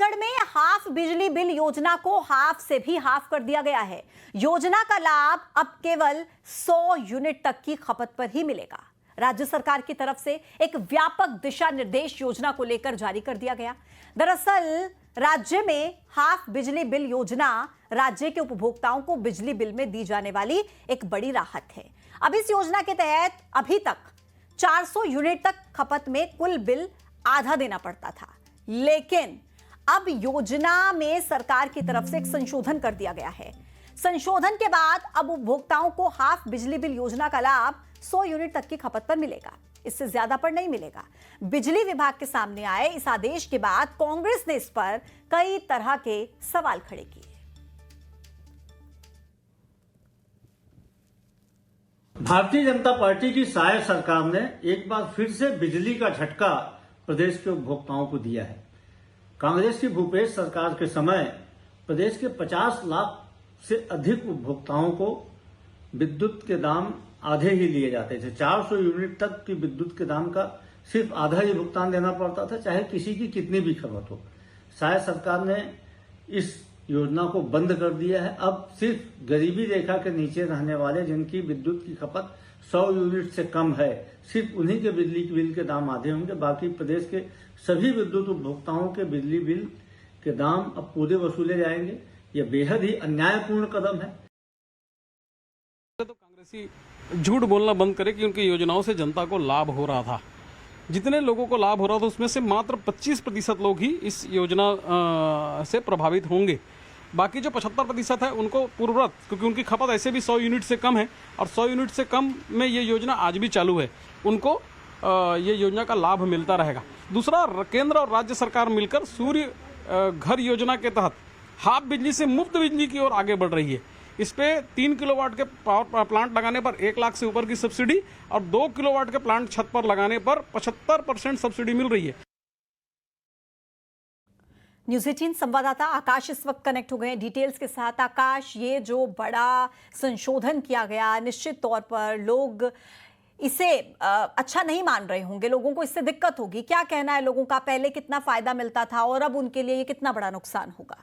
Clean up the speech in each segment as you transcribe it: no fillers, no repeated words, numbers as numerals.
छत्तीसगढ़ में हाफ बिजली बिल योजना को हाफ से भी हाफ कर दिया गया है। योजना का लाभ अब केवल 100 यूनिट तक की खपत पर ही मिलेगा। राज्य सरकार की तरफ से एक व्यापक दिशा निर्देश योजना को लेकर जारी कर दिया गया। दरअसल राज्य में हाफ बिजली बिल योजना राज्य के उपभोक्ताओं को बिजली बिल में दी जाने वाली एक बड़ी राहत है। अब इस योजना के तहत अभी तक 400 यूनिट तक खपत में कुल बिल आधा देना पड़ता था, लेकिन अब योजना में सरकार की तरफ से एक संशोधन कर दिया गया है। संशोधन के बाद अब उपभोक्ताओं को हाफ बिजली बिल योजना का लाभ 100 यूनिट तक की खपत पर मिलेगा, इससे ज्यादा पर नहीं मिलेगा। बिजली विभाग के सामने आए इस आदेश के बाद कांग्रेस ने इस पर कई तरह के सवाल खड़े किए। भारतीय जनता पार्टी की सहायक सरकार ने एक बार फिर से बिजली का झटका प्रदेश के उपभोक्ताओं को दिया है। कांग्रेस की भूपेश सरकार के समय प्रदेश के 50 लाख से अधिक उपभोक्ताओं को विद्युत के दाम आधे ही लिए जाते थे। 400 यूनिट तक की विद्युत के दाम का सिर्फ आधा ही भुगतान देना पड़ता था, चाहे किसी की कितनी भी खपत हो। शायद सरकार ने इस योजना को बंद कर दिया है। अब सिर्फ गरीबी रेखा के नीचे रहने वाले जिनकी विद्युत की खपत 100 यूनिट से कम है, सिर्फ उन्हीं के बिजली बिल के दाम आधे होंगे। बाकी प्रदेश के सभी विद्युत उपभोक्ताओं के बिजली बिल के दाम अब पूरे वसूले जाएंगे। यह बेहद ही अन्यायपूर्ण कदम है। तो कांग्रेसी झूठ बोलना बंद करे कि उनकी योजनाओं से जनता को लाभ हो रहा था। जितने लोगों को लाभ हो रहा था उसमें से मात्र 25% लोग ही इस योजना से प्रभावित होंगे। बाकी जो 75% है उनको पूर्ववत, क्योंकि उनकी खपत ऐसे भी 100 यूनिट से कम है और 100 यूनिट से कम में ये योजना आज भी चालू है, उनको ये योजना का लाभ मिलता रहेगा। दूसरा, केंद्र और राज्य सरकार मिलकर सूर्य घर योजना के तहत हाफ बिजली से मुफ्त बिजली की ओर आगे बढ़ रही है। इस पे 3 किलोवाट के पावर प्लांट लगाने पर 1 लाख से ऊपर की सब्सिडी और 2 किलोवाट के प्लांट छत पर लगाने पर 75% सब्सिडी मिल रही है। न्यूज़ 18 संवाददाता आकाश इस वक्त कनेक्ट हो गए हैं डिटेल्स के साथ। आकाश, ये जो बड़ा संशोधन किया गया, निश्चित तौर पर लोग इसे अच्छा नहीं मान रहे होंगे, लोगों को इससे दिक्कत होगी। क्या कहना है लोगों का? पहले कितना फायदा मिलता था और अब उनके लिए ये कितना बड़ा नुकसान होगा?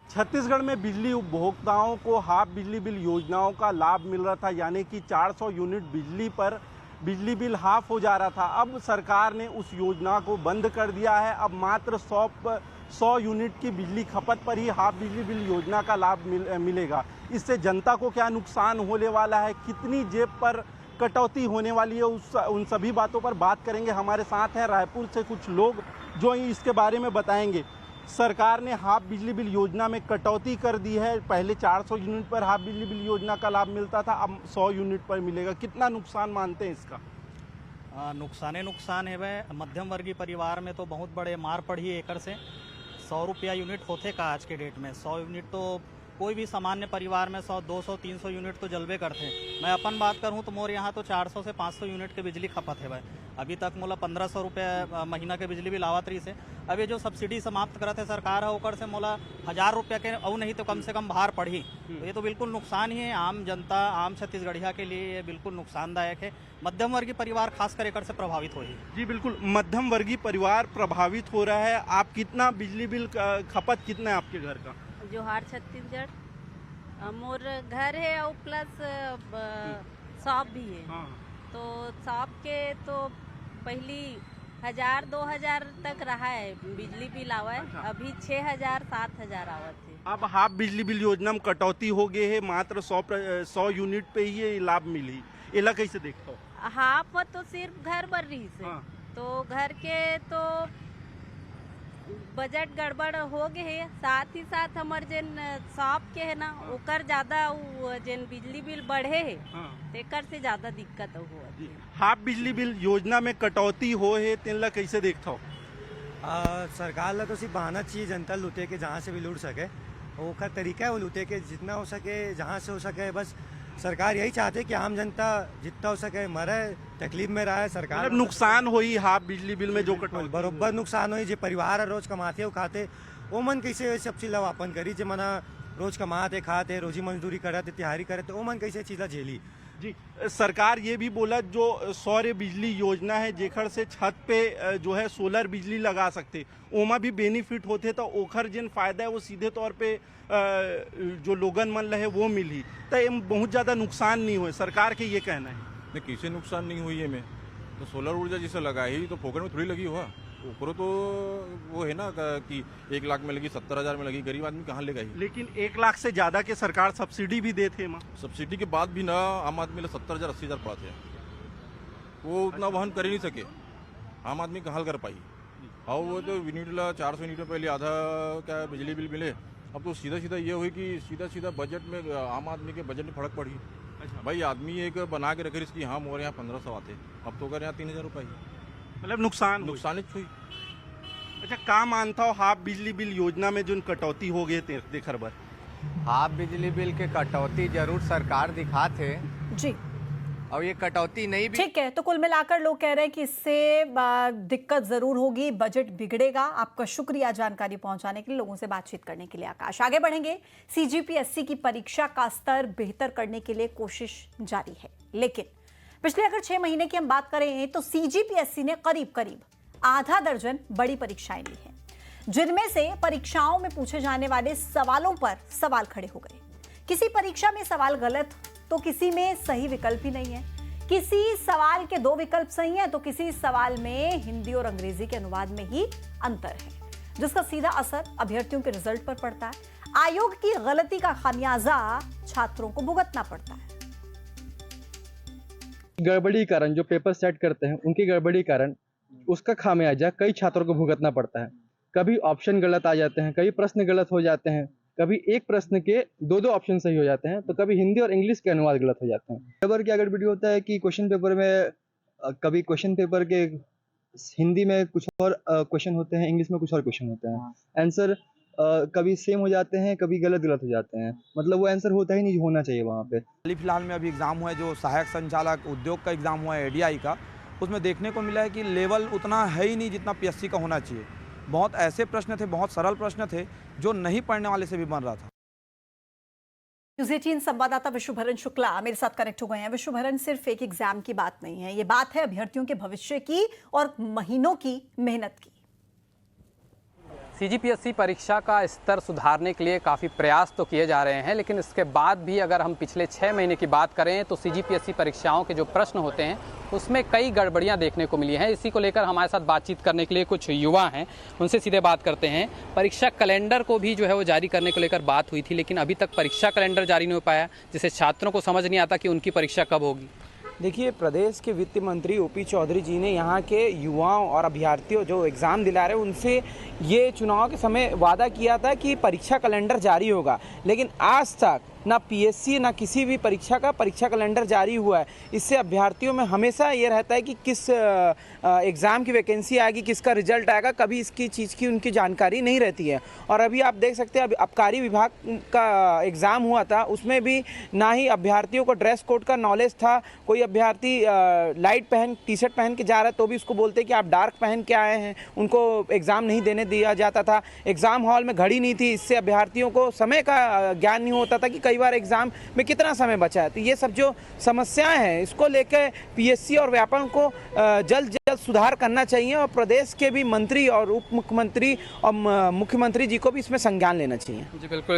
छत्तीसगढ़ में बिजली उपभोक्ताओं को हाफ बिजली बिल योजनाओं का लाभ मिल रहा था, यानी कि 400 यूनिट बिजली पर बिजली बिल हाफ हो जा रहा था। अब सरकार ने उस योजना को बंद कर दिया है। अब मात्र 100 यूनिट की बिजली खपत पर ही हाफ बिजली बिल योजना का लाभ मिलेगा। इससे जनता को क्या नुकसान होने वाला है, कितनी जेब पर कटौती होने वाली है, उन सभी बातों पर बात करेंगे। हमारे साथ हैं रायपुर से कुछ लोग जो इसके बारे में बताएंगे। सरकार ने हाफ बिजली बिल योजना में कटौती कर दी है। पहले 400 यूनिट पर हाफ बिजली बिल योजना का लाभ मिलता था, अब 100 यूनिट पर मिलेगा। कितना नुकसान मानते हैं इसका? नुकसान है वह मध्यम वर्गीय परिवार में तो बहुत बड़े मार पड़ी है। एकड़ से 100 रुपया यूनिट होते का आज के डेट में 100 यूनिट तो कोई भी सामान्य परिवार में 100, 200, 300 यूनिट तो जलवे करते हैं। मैं अपन बात करूं तो मोर यहाँ तो 400 से 500 यूनिट के बिजली खपत है भाई। अभी तक मोला 1500 रुपये महीना के बिजली बिल आवत रही से। अब ये जो सब्सिडी समाप्त करते सरकार है ओकर से मोला 1000 रुपये के और नहीं तो कम से कम बाहर पड़ी। तो ये तो बिल्कुल नुकसान ही है आम जनता, आम छत्तीसगढ़िया के लिए ये बिल्कुल नुकसानदायक है। मध्यम वर्गीय परिवार खास कर एकड़ से प्रभावित हो। जी बिल्कुल, मध्यम वर्गीय परिवार प्रभावित हो रहा है। आप कितना बिजली बिल खपत कितना है आपके घर का? जोहार छत्तीसगढ़, मोर घर है और प्लस शॉप भी है। हाँ। तो शॉप के तो पहली 1000-2000 तक रहा है बिजली बिल आवा है। अच्छा। अभी 6000-7000 आवत है। अब हाफ बिजली बिल योजना में कटौती हो गई है, मात्र 100 यूनिट पे ही ये लाभ मिली। एला कैसे देखते हो? हाफ तो सिर्फ घर बर रही से। हाँ। तो घर के तो बजट गड़बड़ हो गए है। साथ ही साथ हमार जेन शॉप के है ना, ओकर ज्यादा जेन बिजली बिल बढ़े है, तेकर से ज्यादा दिक्कत हुआ। हाफ बिजली बिल योजना में कटौती हो है, तेन ला कैसे देखता हो? सरकार ला तो सिर्फ बहाना चाहिए जनता लूटे के, जहाँ से भी लूट सके। ओकर तरीका है वो लूटे के, जितना हो सके जहाँ से हो सके। बस सरकार यही चाहते कि आम जनता जितना हो सके मरे, तकलीफ में रहे। सरकार मतलब नुकसान होई हाफ बिजली बिल में जो कटौती बरोबर नुकसान हुई। जो परिवार रोज कमाते हो खाते वो मन कैसे सब चीज ला वापन करी। जो मना रोज कमाते खाते रोजी मजदूरी करते तिहारी करते वो मन कैसे चीज ला झेली। जी, सरकार ये भी बोला जो सौर बिजली योजना है जेखर से छत पे जो है सोलर बिजली लगा सकते, ओमा भी बेनिफिट होते तो ओखर जिन फायदा है वो सीधे तौर पे जो लोगन मन रहे वो मिली तो एम बहुत ज़्यादा नुकसान नहीं हुए, सरकार के ये कहना है। नहीं, किसी नुकसान नहीं हुई है में तो सोलर ऊर्जा जिसे लगाई तो फोकट में थोड़ी लगी हुआ, ऊपर तो वो है ना कि 1 लाख में लगी, 70,000 में लगी, गरीब आदमी कहाँ लेगा ही। लेकिन 1 लाख से ज़्यादा के सरकार सब्सिडी भी देते हैं। सब्सिडी के बाद भी ना आम आदमी 70,000 80,000 पाते हैं, वो उतना वहन कर ही नहीं सके, आम आदमी कहाँ कर पाई। और वो तो यूनिट 400 यूनिट में पहले आधा क्या बिजली बिल मिले, अब तो सीधा सीधा ये हुई कि सीधा सीधा बजट में आम आदमी के बजट में फर्क पड़ी। भाई आदमी एक बना के रखे इसकी, हाँ मोरे यहाँ 1500 आते, अब तो अगर यहाँ 3,000 रुपये, मतलब नुकसान ही हुई। अच्छा, का मानता हो हाफ बिजली बिल योजना में जो कटौती हो गई देखर बर? हाफ बिजली बिल के कटौती जरूर सरकार दिखाते जी, और ये कटौती नहीं भी ठीक है। तो कुल मिलाकर लोग कह रहे हैं कि इससे दिक्कत जरूर होगी, बजट बिगड़ेगा। आपका शुक्रिया जानकारी पहुंचाने के लिए, लोगों से बातचीत करने के लिए। आकाश, आगे बढ़ेंगे। सीजीपीएससी की परीक्षा का स्तर बेहतर करने के लिए कोशिश जारी है, लेकिन पिछले अगर 6 महीने की हम बात करें तो सीजीपीएससी ने करीब करीब आधा दर्जन बड़ी परीक्षाएं ली हैं, जिनमें से परीक्षाओं में पूछे जाने वाले सवालों पर सवाल खड़े हो गए। किसी परीक्षा में सवाल गलत तो किसी में सही विकल्प ही नहीं है, किसी सवाल के 2 विकल्प सही हैं तो किसी सवाल में हिंदी और अंग्रेजी के अनुवाद में ही अंतर है, जिसका सीधा असर अभ्यर्थियों के रिजल्ट पर पड़ता है। आयोग की गलती का खामियाजा छात्रों को भुगतना पड़ता है। गड़बड़ी कारण जो पेपर सेट करते हैं उनकी गड़बड़ी कारण उसका खामियाजा कई छात्रों को भुगतना पड़ता है। कभी ऑप्शन गलत आ जाते हैं, कभी प्रश्न गलत हो जाते हैं, कभी एक प्रश्न के 2 ऑप्शन सही हो जाते हैं, तो कभी हिंदी और इंग्लिश के अनुवाद गलत हो जाते हैं। पेपर क्या गड़बड़ी होता है कि क्वेश्चन पेपर में कभी क्वेश्चन पेपर के हिंदी में कुछ और क्वेश्चन होते हैं, इंग्लिश में कुछ और क्वेश्चन होते हैं। आंसर कभी सेम हो जाते हैं, कभी गलत हो जाते हैं, मतलब वो आंसर होता ही नहीं जो होना चाहिए वहाँ पे। हाल फिलहाल में अभी एग्ज़ाम हुआ है जो सहायक संचालक उद्योग का एग्ज़ाम हुआ है एडीआई का, उसमें देखने को मिला है कि लेवल उतना है ही नहीं जितना पीएससी का होना चाहिए। बहुत ऐसे प्रश्न थे, बहुत सरल प्रश्न थे जो नहीं पढ़ने वाले से भी बन रहा था। न्यूज़ 18 संवाददाता विश्वभरण शुक्ला मेरे साथ कनेक्ट हो गए हैं। विश्वभरण, सिर्फ एक एग्जाम की बात नहीं है, ये बात है अभ्यर्थियों के भविष्य की और महीनों की मेहनत की। सीजीपीएससी परीक्षा का स्तर सुधारने के लिए काफ़ी प्रयास तो किए जा रहे हैं, लेकिन इसके बाद भी अगर हम पिछले 6 महीने की बात करें तो सीजीपीएससी परीक्षाओं के जो प्रश्न होते हैं उसमें कई गड़बड़ियां देखने को मिली हैं। इसी को लेकर हमारे साथ बातचीत करने के लिए कुछ युवा हैं, उनसे सीधे बात करते हैं। परीक्षा कैलेंडर को भी जो है वो जारी करने को लेकर बात हुई थी, लेकिन अभी तक परीक्षा कैलेंडर जारी नहीं हो पाया, जिससे छात्रों को समझ नहीं आता कि उनकी परीक्षा कब होगी। देखिए, प्रदेश के वित्त मंत्री ओपी चौधरी जी ने यहाँ के युवाओं और अभ्यर्थियों जो एग्ज़ाम दिला रहे हैं उनसे ये चुनाव के समय वादा किया था कि परीक्षा कैलेंडर जारी होगा, लेकिन आज तक ना पीएससी ना किसी भी परीक्षा का परीक्षा कैलेंडर जारी हुआ है। इससे अभ्यर्थियों में हमेशा ये रहता है कि किस एग्ज़ाम की वैकेंसी आएगी, किसका रिजल्ट आएगा, कभी इसकी चीज़ की उनकी जानकारी नहीं रहती है। और अभी आप देख सकते हैं अभी आबकारी विभाग का एग्ज़ाम हुआ था, उसमें भी ना ही अभ्यर्थियों को ड्रेस कोड का नॉलेज था। कोई अभ्यर्थी लाइट टी शर्ट पहन के जा रहा है तो भी उसको बोलते कि आप डार्क पहन के आए हैं, उनको एग्ज़ाम नहीं देने दिया जाता था। एग्ज़ाम हॉल में घड़ी नहीं थी, इससे अभ्यर्थियों को समय का ज्ञान नहीं होता था कि कई बार एग्जाम में कितना समय बचा है। तो ये सब जो समस्याएं हैं इसको लेकर पीएससी और व्यापम को जल्द सुधार करना चाहिए और प्रदेश के भी मंत्री और उप मुख्यमंत्री और मुख्यमंत्री जी को भी इसमें संज्ञान लेना चाहिए। जी बिल्कुल।